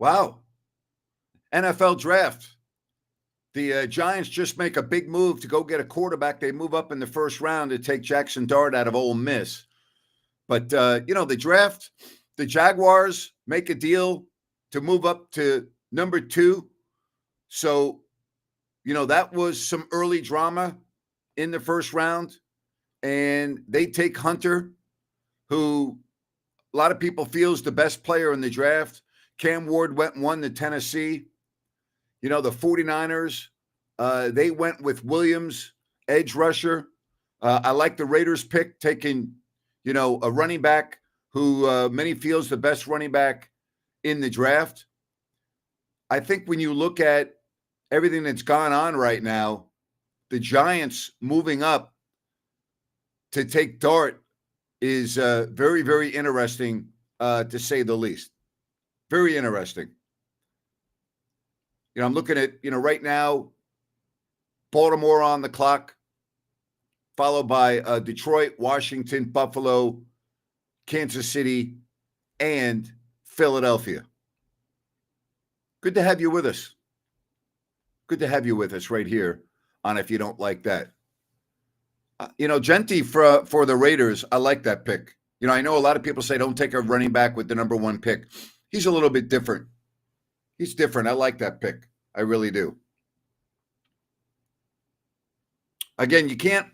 Wow. NFL draft. The Giants just make a big move to go get a quarterback. They move up in the first round to take Jackson Dart out of Ole Miss. But, the draft, the Jaguars make a deal to move up to number 2. So, that was some early drama in the first round. And they take Hunter, who a lot of people feel is the best player in the draft. Cam Ward went and won to Tennessee. The 49ers, they went with Williams, edge rusher. I like the Raiders pick, taking, a running back who many feels the best running back in the draft. I think when you look at everything that's gone on right now, the Giants moving up to take Dart is very, very interesting, to say the least. Very interesting. I'm looking at, right now, Baltimore on the clock, followed by Detroit, Washington, Buffalo, Kansas City, and Philadelphia. Good to have you with us. Good to have you with us right here on If You Don't Like That. Genti for the Raiders, I like that pick. I know a lot of people say don't take a running back with the number 1 pick. He's a little bit different. He's different. I like that pick. I really do. Again, you can't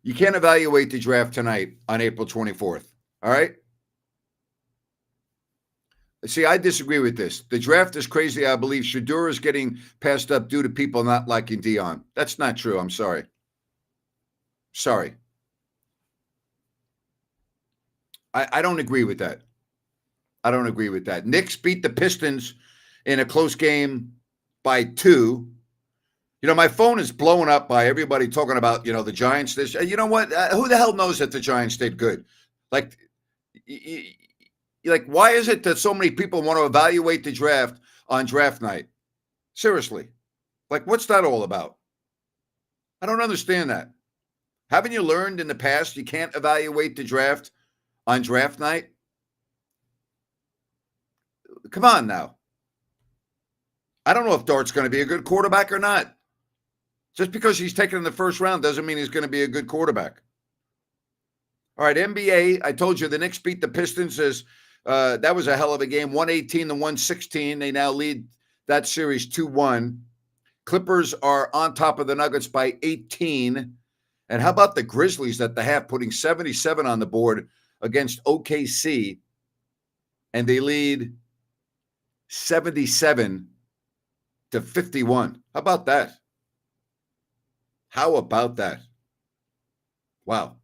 evaluate the draft tonight on April 24th. All right? See, I disagree with this. The draft is crazy. I believe Shedeur is getting passed up due to people not liking Deion. That's not true. I'm sorry. Sorry. I don't agree with that. I don't agree with that. Knicks beat the Pistons in a close game by 2. My phone is blowing up by everybody talking about, the Giants. This, you know what? Who the hell knows that the Giants did good? Like, why is it that so many people want to evaluate the draft on draft night? Seriously. What's that all about? I don't understand that. Haven't you learned in the past you can't evaluate the draft on draft night? Come on now. I don't know if Dart's going to be a good quarterback or not. Just because he's taken in the first round doesn't mean he's going to be a good quarterback. All right, NBA, I told you the Knicks beat the Pistons. That was a hell of a game, 118-116. They now lead that series 2-1. Clippers are on top of the Nuggets by 18. And how about the Grizzlies at the half, putting 77 on the board against OKC, and they lead 77-51. How about that? How about that? Wow.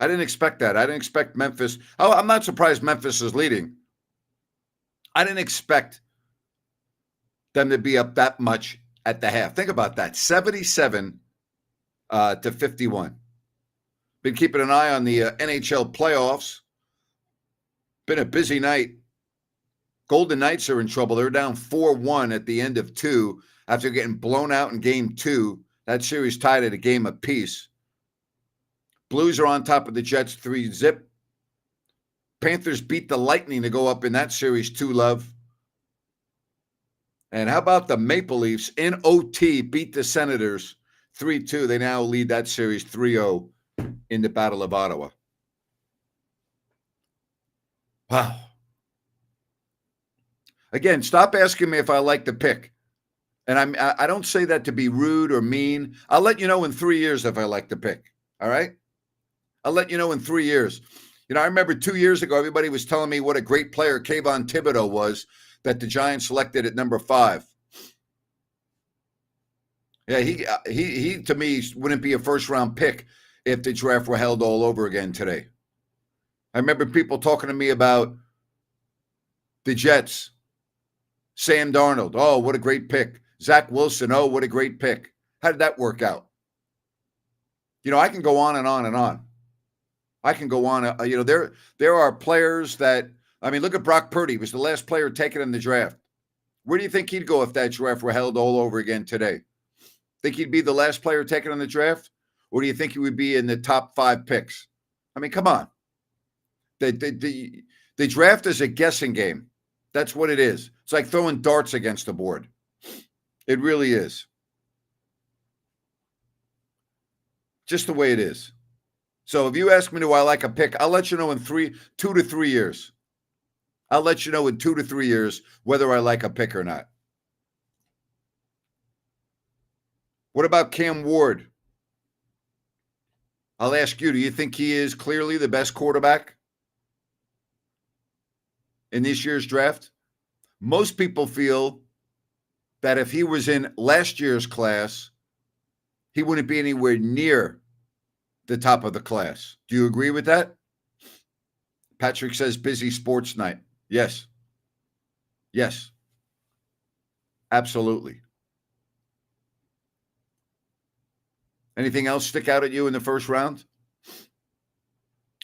I didn't expect that. I didn't expect Memphis. Oh, I'm not surprised Memphis is leading. I didn't expect them to be up that much at the half. Think about that. 77 to 51. Been keeping an eye on the NHL playoffs. Been a busy night. Golden Knights are in trouble. They're down 4-1 at the end of 2 after getting blown out in game 2. That series tied at a game apiece. Blues are on top of the Jets 3-0. Panthers beat the Lightning to go up in that series 2-0. And how about the Maple Leafs in OT beat the Senators 3-2. They now lead that series 3-0 in the Battle of Ottawa. Wow. Again, stop asking me if I like the pick. And I don't say that to be rude or mean. I'll let you know in 3 years if I like the pick. All right? I'll let you know in 3 years. I remember 2 years ago, everybody was telling me what a great player Kayvon Thibodeau was that the Giants selected at number 5. Yeah, he to me wouldn't be a first-round pick if the draft were held all over again today. I remember people talking to me about the Jets. Sam Darnold, oh, what a great pick. Zach Wilson, oh, what a great pick. How did that work out? I can go on and on and on. I can go on. There are players that, look at Brock Purdy. He was the last player taken in the draft. Where do you think he'd go if that draft were held all over again today? Think he'd be the last player taken in the draft? Or do you think he would be in the top 5 picks? Come on. The draft is a guessing game. That's what it is. It's like throwing darts against the board. It really is. Just the way it is. So if you ask me, do I like a pick? I'll let you know in 2 to 3 years. I'll let you know in 2 to 3 years whether I like a pick or not. What about Cam Ward? I'll ask you, do you think he is clearly the best quarterback in this year's draft? Most people feel that if he was in last year's class, he wouldn't be anywhere near the top of the class. Do you agree with that? Patrick says busy sports night. Yes. Yes. Absolutely. Anything else stick out at you in the first round?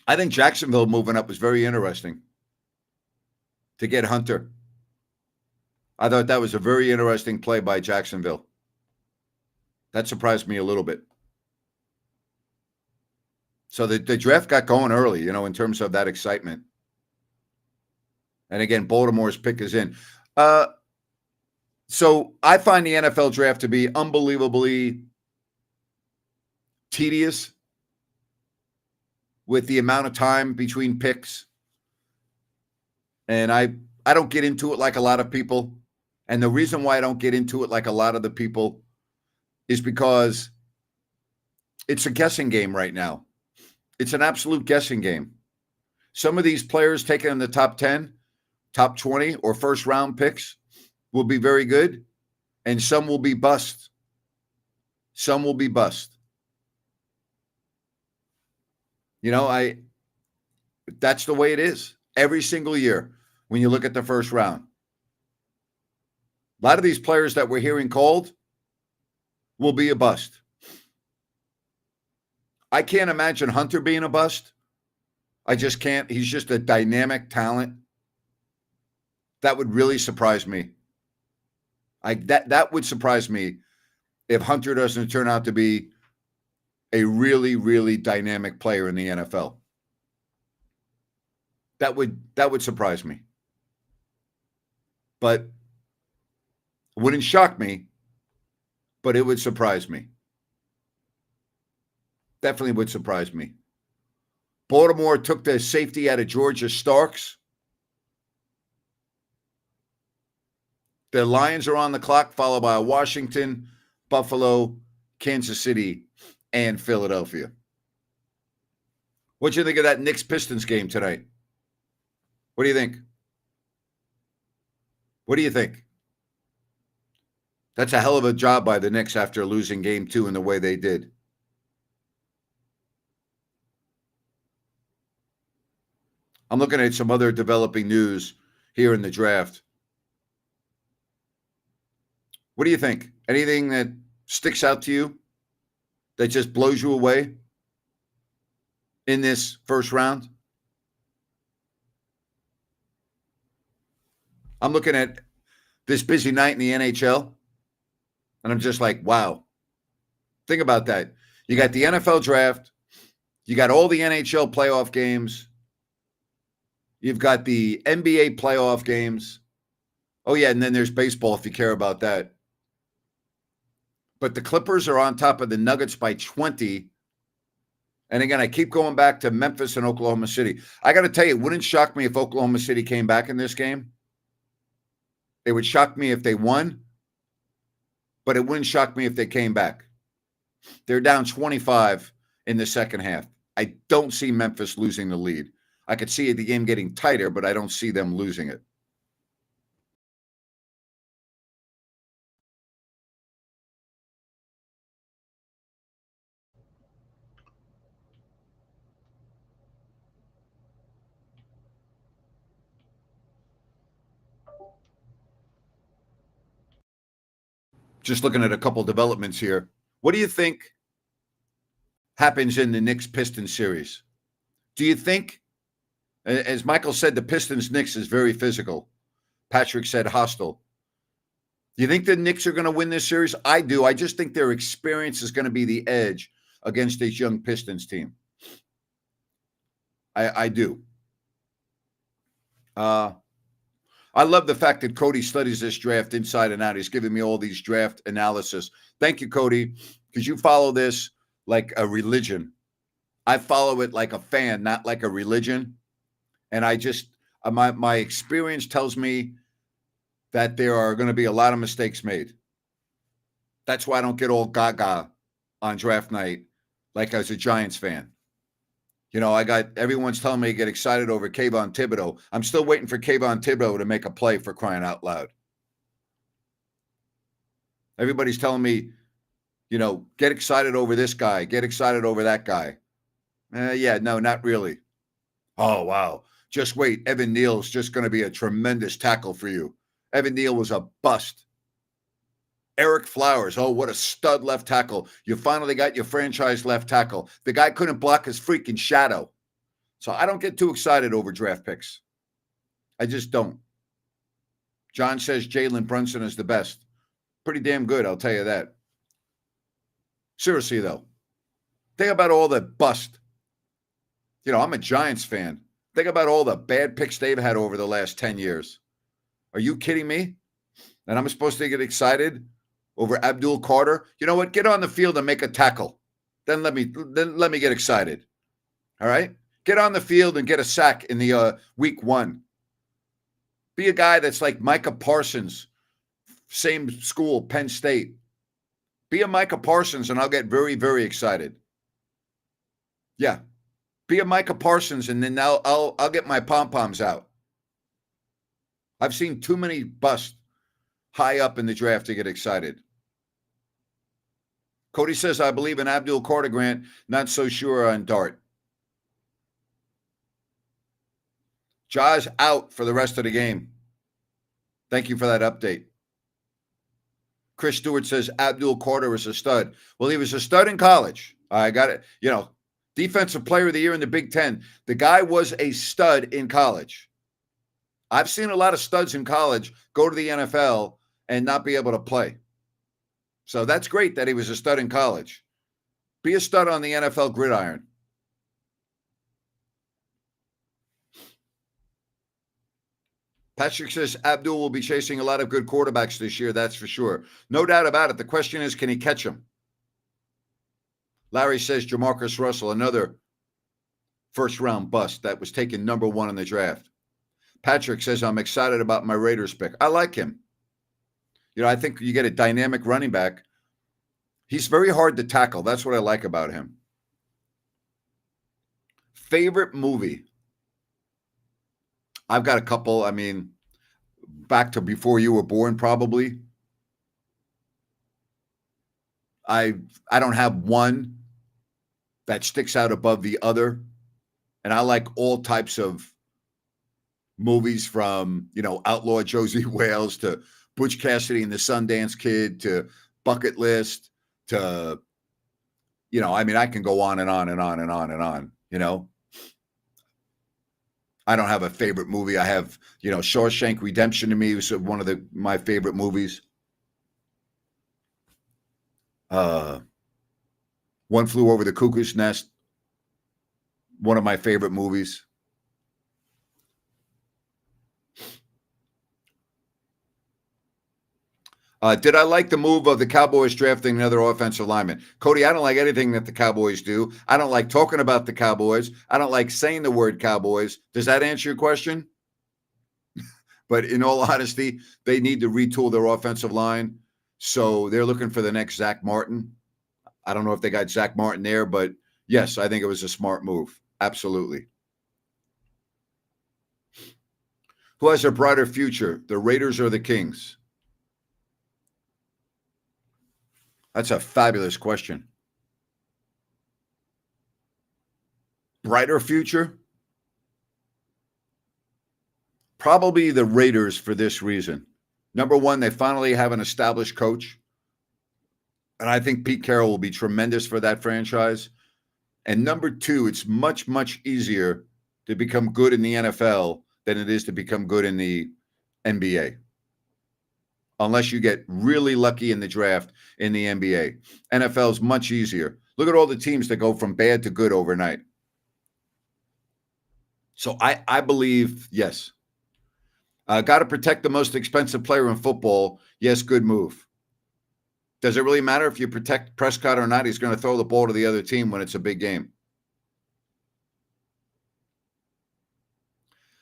I think Jacksonville moving up was very interesting to get Hunter. I thought that was a very interesting play by Jacksonville. That surprised me a little bit. So the draft got going early, in terms of that excitement. And again, Baltimore's pick is in. So I find the NFL draft to be unbelievably tedious with the amount of time between picks. And I don't get into it like a lot of people. And the reason why I don't get into it like a lot of the people is because it's a guessing game right now. It's an absolute guessing game. Some of these players taken in the top 10, top 20, or first round picks will be very good, and some will be bust. Some will be bust. That's the way it is every single year when you look at the first round. A lot of these players that we're hearing called will be a bust. I can't imagine Hunter being a bust. I just can't. He's just a dynamic talent. That would really surprise me. That would surprise me if Hunter doesn't turn out to be a really, really dynamic player in the NFL. That would surprise me. But it wouldn't shock me, but it would surprise me. Definitely would surprise me. Baltimore took the safety out of Georgia, Starks. The Lions are on the clock, followed by Washington, Buffalo, Kansas City, and Philadelphia. What do you think of that Knicks-Pistons game tonight? What do you think? What do you think? That's a hell of a job by the Knicks after losing game 2 in the way they did. I'm looking at some other developing news here in the draft. What do you think? Anything that sticks out to you that just blows you away in this first round? I'm looking at this busy night in the NHL, and I'm just like, wow. Think about that. You got the NFL draft. You got all the NHL playoff games. You've got the NBA playoff games. Oh, yeah, and then there's baseball if you care about that. But the Clippers are on top of the Nuggets by 20. And again, I keep going back to Memphis and Oklahoma City. I got to tell you, it wouldn't shock me if Oklahoma City came back in this game. It would shock me if they won, but it wouldn't shock me if they came back. They're down 25 in the second half. I don't see Memphis losing the lead. I could see the game getting tighter, but I don't see them losing it. Just looking at a couple developments here. What do you think happens in the Knicks-Pistons series? Do you think, as Michael said, the Pistons-Knicks is very physical. Patrick said hostile. Do you think the Knicks are going to win this series? I do. I just think their experience is going to be the edge against this young Pistons team. I do. I love the fact that Cody studies this draft inside and out. He's giving me all these draft analysis. Thank you, Cody, because you follow this like a religion. I follow it like a fan, not like a religion. And I just my experience tells me that there are going to be a lot of mistakes made. That's why I don't get all gaga on draft night like as a Giants fan. You know, everyone's telling me to get excited over Kayvon Thibodeaux. I'm still waiting for Kayvon Thibodeaux to make a play, for crying out loud. Everybody's telling me, you know, get excited over this guy, get excited over that guy. Yeah, no, not really. Oh, wow. Just wait. Evan Neal's just going to be a tremendous tackle for you. Evan Neal was a bust. Eric Flowers, oh, what a stud left tackle. You finally got your franchise left tackle. The guy couldn't block his freaking shadow. So I don't get too excited over draft picks. I just don't. John says Jalen Brunson is the best. Pretty damn good, I'll tell you that. Seriously, though, think about all the bust. You know, I'm a Giants fan. Think about all the bad picks they've had over the last 10 years. Are you kidding me? And I'm supposed to get excited over Abdul Carter? You know what? Get on the field and make a tackle. Then let me get excited. All right? Get on the field and get a sack in the week 1. Be a guy that's like Micah Parsons, same school, Penn State. Be a Micah Parsons and I'll get very, very excited. Yeah. Be a Micah Parsons and then I'll get my pom-poms out. I've seen too many busts high up in the draft to get excited. Cody says, I believe in Abdul Carter, Grant. Not so sure on Dart. Ja's out for the rest of the game. Thank you for that update. Chris Stewart says Abdul Carter is a stud. Well, he was a stud in college. I got it. You know, defensive player of the year in the Big Ten. The guy was a stud in college. I've seen a lot of studs in college go to the NFL and not be able to play. So that's great that he was a stud in college. Be a stud on the NFL gridiron. Patrick says Abdul will be chasing a lot of good quarterbacks this year, that's for sure. No doubt about it. The question is, can he catch them? Larry says Jamarcus Russell, another first-round bust that was taken number 1 in the draft. Patrick says, I'm excited about my Raiders pick. I like him. You know, I think you get a dynamic running back. He's very hard to tackle. That's what I like about him. Favorite movie? I've got a couple. I mean, back to before you were born, probably. I don't have one that sticks out above the other. And I like all types of movies, from, you know, Outlaw Josie Wales to Butch Cassidy and the Sundance Kid to Bucket List to, you know, I mean, I can go on and on and on and on and on, you know. I don't have a favorite movie. I have, you know, Shawshank Redemption to me was one of my favorite movies. One Flew Over the Cuckoo's Nest, one of my favorite movies. Did I like the move of the Cowboys drafting another offensive lineman? Cody, I don't like anything that the Cowboys do. I don't like talking about the Cowboys. I don't like saying the word Cowboys. Does that answer your question? But in all honesty, they need to retool their offensive line. So they're looking for the next Zach Martin. I don't know if they got Zach Martin there, but yes, I think it was a smart move. Absolutely. Who has a brighter future, the Raiders or the Kings? That's a fabulous question. Brighter future? Probably the Raiders for this reason. Number one, they finally have an established coach. And I think Pete Carroll will be tremendous for that franchise. And number two, it's much, much easier to become good in the NFL than it is to become good in the NBA. Unless you get really lucky in the draft in the NBA. NFL is much easier. Look at all the teams that go from bad to good overnight. So I believe, yes. Got to protect the most expensive player in football. Yes, good move. Does it really matter if you protect Prescott or not? He's going to throw the ball to the other team when it's a big game.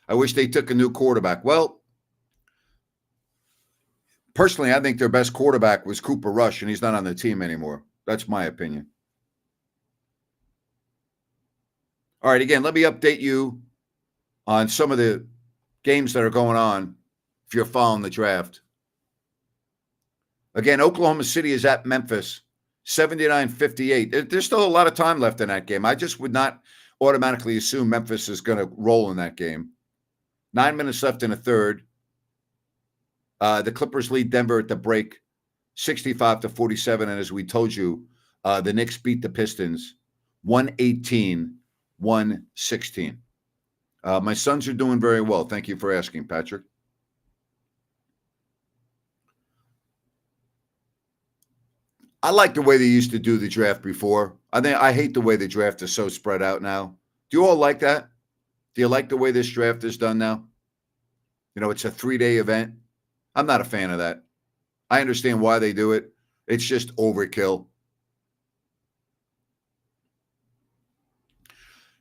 I wish they took a new quarterback. Well, personally, I think their best quarterback was Cooper Rush, and he's not on the team anymore. That's my opinion. All right, again, let me update you on some of the games that are going on if you're following the draft. Again, Oklahoma City is at Memphis, 79-58. There's still a lot of time left in that game. I just would not automatically assume Memphis is going to roll in that game. 9 minutes left in the third. The Clippers lead Denver at the break, 65-47. And as we told you, the Knicks beat the Pistons, 118-116. My Suns are doing very well. Thank you for asking, Patrick. I like the way they used to do the draft before. I hate the way the draft is so spread out now. Do you all like that? Do you like the way this draft is done now? You know, it's a 3-day event. I'm not a fan of that. I understand why they do it. It's just overkill.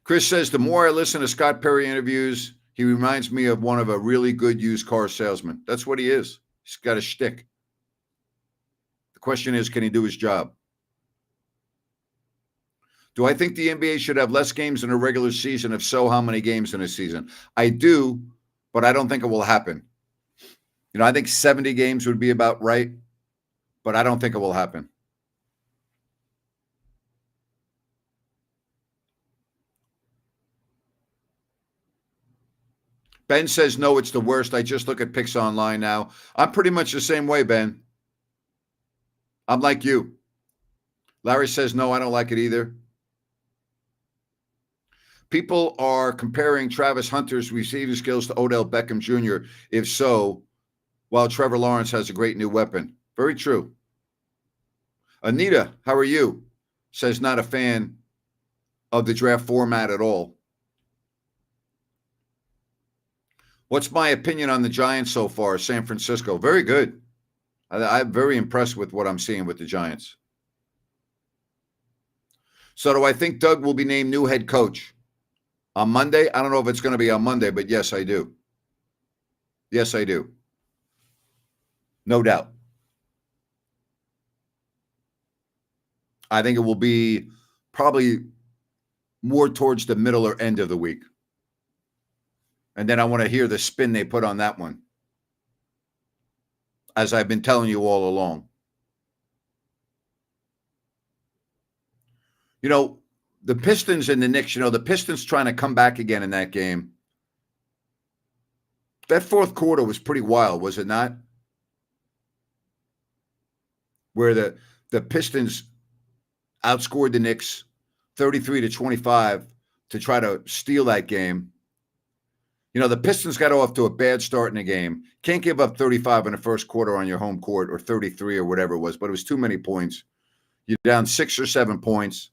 Chris says, the more I listen to Scott Perry interviews, he reminds me of one of a really good used car salesman. That's what he is. He's got a shtick. The question is, can he do his job? Do I think the NBA should have less games in a regular season? If so, how many games in a season? I do, but I don't think it will happen. You know, I think 70 games would be about right, but I don't think it will happen. Ben says, no, it's the worst. I just look at picks online now. I'm pretty much the same way, Ben. I'm like you. Larry says, no, I don't like it either. People are comparing Travis Hunter's receiving skills to Odell Beckham Jr. If so, while Trevor Lawrence has a great new weapon. Very true. Anita, how are you? Says not a fan of the draft format at all. What's my opinion on the Giants so far? San Francisco. Very good. I'm very impressed with what I'm seeing with the Giants. So do I think Doug will be named new head coach on Monday? I don't know if it's going to be on Monday, but yes, I do. Yes, I do. No doubt. I think it will be probably more towards the middle or end of the week. And then I want to hear the spin they put on that one, as I've been telling you all along. You know, the Pistons and the Knicks, you know, the Pistons trying to come back again in that game. That fourth quarter was pretty wild, was it not? Where the Pistons outscored the Knicks 33-25 to try to steal that game. You know, the Pistons got off to a bad start in the game. Can't give up 35 in the first quarter on your home court, or 33 or whatever it was, but it was too many points. You're down 6 or 7 points.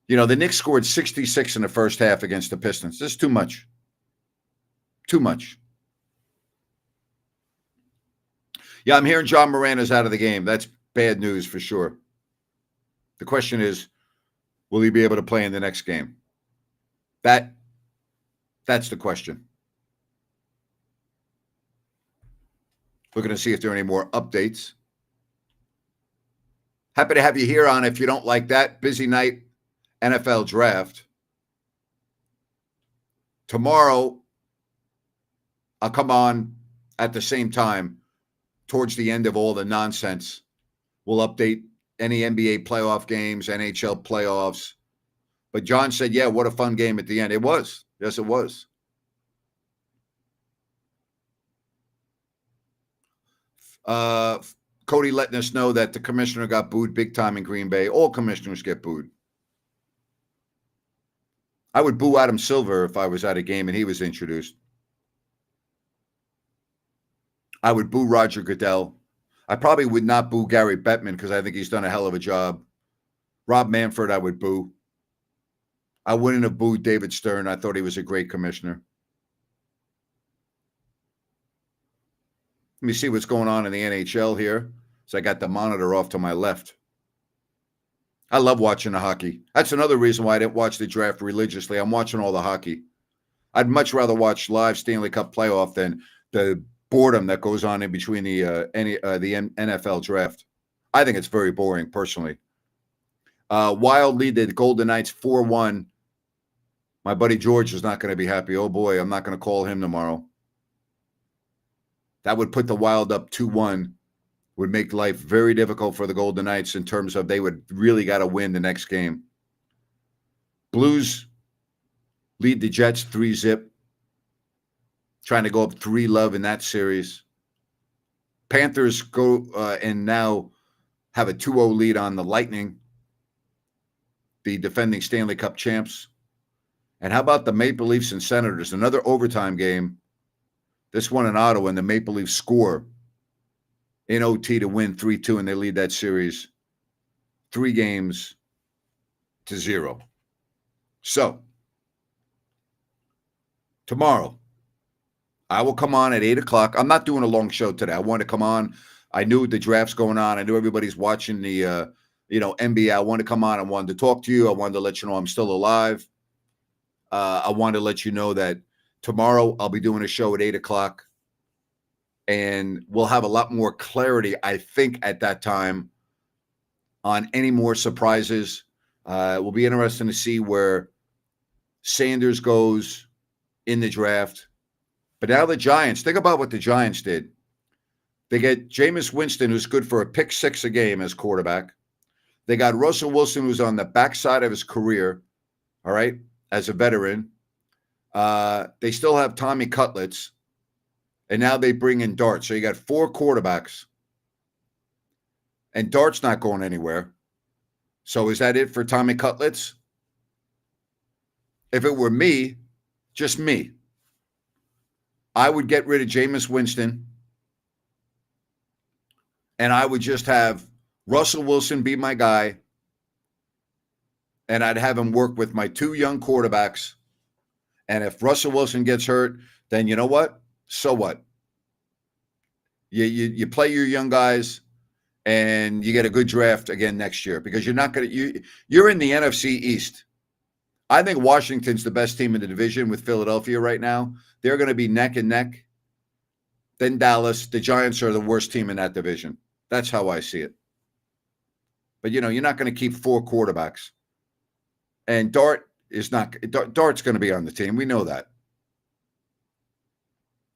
You know, the Knicks scored 66 in the first half against the Pistons. This is too much. Too much. Yeah, I'm hearing John Moran is out of the game. That's bad news for sure. The question is, will he be able to play in the next game? That's the question. We're going to see if there are any more updates. Happy to have you here on If You Don't Like That. Busy night, NFL draft. Tomorrow, I'll come on at the same time towards the end of all the nonsense. We'll update any NBA playoff games, NHL playoffs. But John said, yeah, what a fun game at the end. It was. Yes, it was. Cody letting us know that the commissioner got booed big time in Green Bay. All commissioners get booed. I would boo Adam Silver if I was at a game and he was introduced. I would boo Roger Goodell. I probably would not boo Gary Bettman because I think he's done a hell of a job. Rob Manfred, I would boo. I wouldn't have booed David Stern. I thought he was a great commissioner. Let me see what's going on in the NHL here. So I got the monitor off to my left. I love watching the hockey. That's another reason why I didn't watch the draft religiously. I'm watching all the hockey. I'd much rather watch live Stanley Cup playoff than the boredom that goes on in between the NFL draft. I think it's very boring, personally. Wild lead the Golden Knights 4-1. My buddy George is not going to be happy. Oh, boy, I'm not going to call him tomorrow. That would put the Wild up 2-1. Would make life very difficult for the Golden Knights in terms of they would really got to win the next game. Blues lead the Jets 3-0. Trying to go up 3-0 in that series. Panthers go and now have a 2-0 lead on the Lightning, the defending Stanley Cup champs. And how about the Maple Leafs and Senators? Another overtime game. This one in Ottawa, and the Maple Leafs score in OT to win 3-2, and they lead that series 3-0. So, tomorrow, I will come on at 8 o'clock. I'm not doing a long show today. I wanted to come on. I knew the draft's going on. I knew everybody's watching the, NBA. I wanted to come on. I wanted to talk to you. I wanted to let you know I'm still alive. I wanted to let you know that tomorrow I'll be doing a show at 8 o'clock. And we'll have a lot more clarity, I think, at that time on any more surprises. It will be interesting to see where Sanders goes in the draft. But now the Giants, think about what the Giants did. They get Jameis Winston, who's good for a pick 6 a game as quarterback. They got Russell Wilson, who's on the backside of his career, all right, as a veteran. They still have Tommy Cutlets. And now they bring in Dart. So you got 4 quarterbacks. And Dart's not going anywhere. So is that it for Tommy Cutlets? If it were me, just me, I would get rid of Jameis Winston. And I would just have Russell Wilson be my guy. And I'd have him work with my 2 young quarterbacks. And if Russell Wilson gets hurt, then you know what? So what? You play your young guys, and you get a good draft again next year, because you're not going to you're in the NFC East. I think Washington's the best team in the division with Philadelphia right now. They're going to be neck and neck. Then Dallas. The Giants are the worst team in that division. That's how I see it. But you're not going to keep 4 quarterbacks. And Dart's going to be on the team. We know that.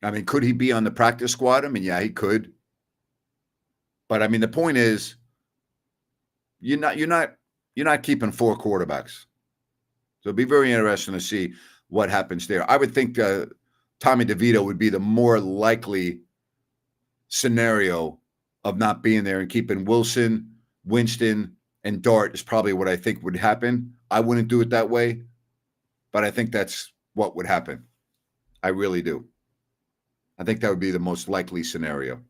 I mean, could he be on the practice squad? I mean, yeah, he could. But I mean, the point is, you're not keeping 4 quarterbacks. So it'd be very interesting to see what happens there. I would think Tommy DeVito would be the more likely scenario of not being there, and keeping Wilson, Winston, and Dart is probably what I think would happen. I wouldn't do it that way, but I think that's what would happen. I really do. I think that would be the most likely scenario.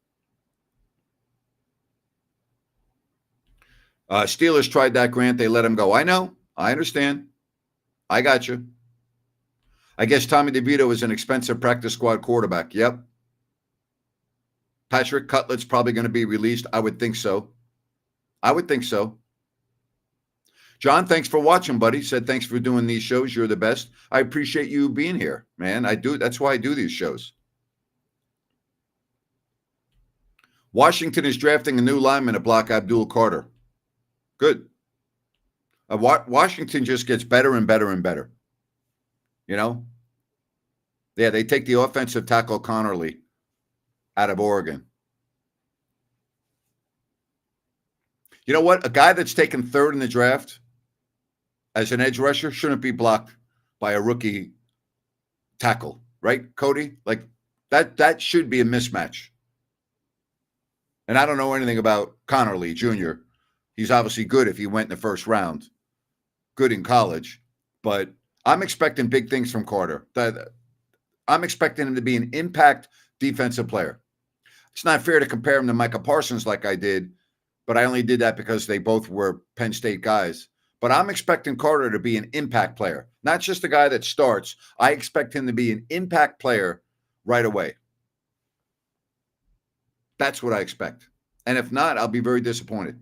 Steelers tried that, Grant. They let him go. I know. I understand. I got you. I guess Tommy DeVito is an expensive practice squad quarterback. Yep. Patrick Cutlet's probably going to be released. I would think so. John, thanks for watching, buddy. Said thanks for doing these shows. You're the best. I appreciate you being here, man. I do. That's why I do these shows. Washington is drafting a new lineman to block Abdul Carter. Good. Washington just gets better and better and better. Yeah, they take the offensive tackle Connerly out of Oregon. You know what? A guy that's taken 3rd in the draft as an edge rusher shouldn't be blocked by a rookie tackle, right, Cody? Like that should be a mismatch. And I don't know anything about Connerly Jr. He's obviously good if he went in the 1st round. Good in college. But I'm expecting big things from Carter. I'm expecting him to be an impact defensive player. It's not fair to compare him to Micah Parsons like I did, but I only did that because they both were Penn State guys. But I'm expecting Carter to be an impact player, not just a guy that starts. I expect him to be an impact player right away. That's what I expect. And if not, I'll be very disappointed.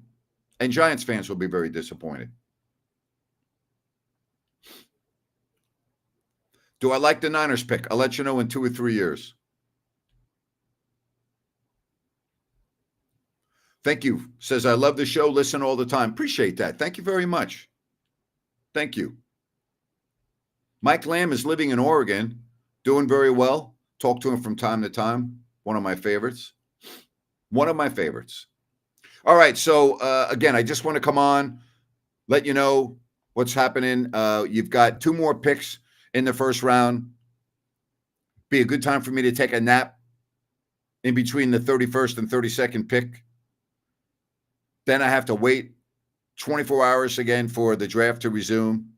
And Giants fans will be very disappointed. Do I like the Niners pick? I'll let you know in 2 or 3 years. Thank you. Says, I love the show. Listen all the time. Appreciate that. Thank you very much. Thank you. Mike Lamb is living in Oregon, doing very well. Talk to him from time to time. One of my favorites. One of my favorites. All right. So, again, I just want to come on, let you know what's happening. You've got 2 more picks in the first round. Be a good time for me to take a nap in between the 31st and 32nd pick. Then I have to wait 24 hours again for the draft to resume.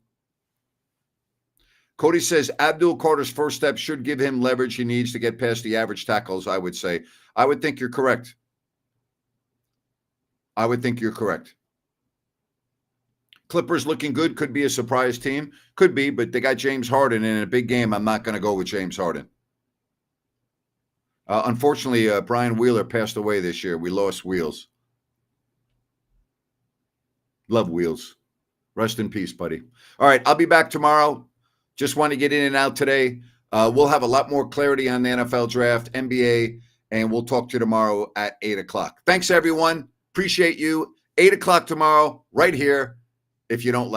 Cody says Abdul Carter's first step should give him leverage he needs to get past the average tackles, I would say. I would think you're correct. I would think you're correct. Clippers looking good. Could be a surprise team. Could be, but they got James Harden. And in a big game, I'm not going to go with James Harden. Unfortunately, Brian Wheeler passed away this year. We lost Wheels. Love Wheels. Rest in peace, buddy. All right, I'll be back tomorrow. Just want to get in and out today. We'll have a lot more clarity on the NFL draft, NBA, and we'll talk to you tomorrow at 8 o'clock. Thanks, everyone. Appreciate you. 8 o'clock tomorrow, right here. If you don't like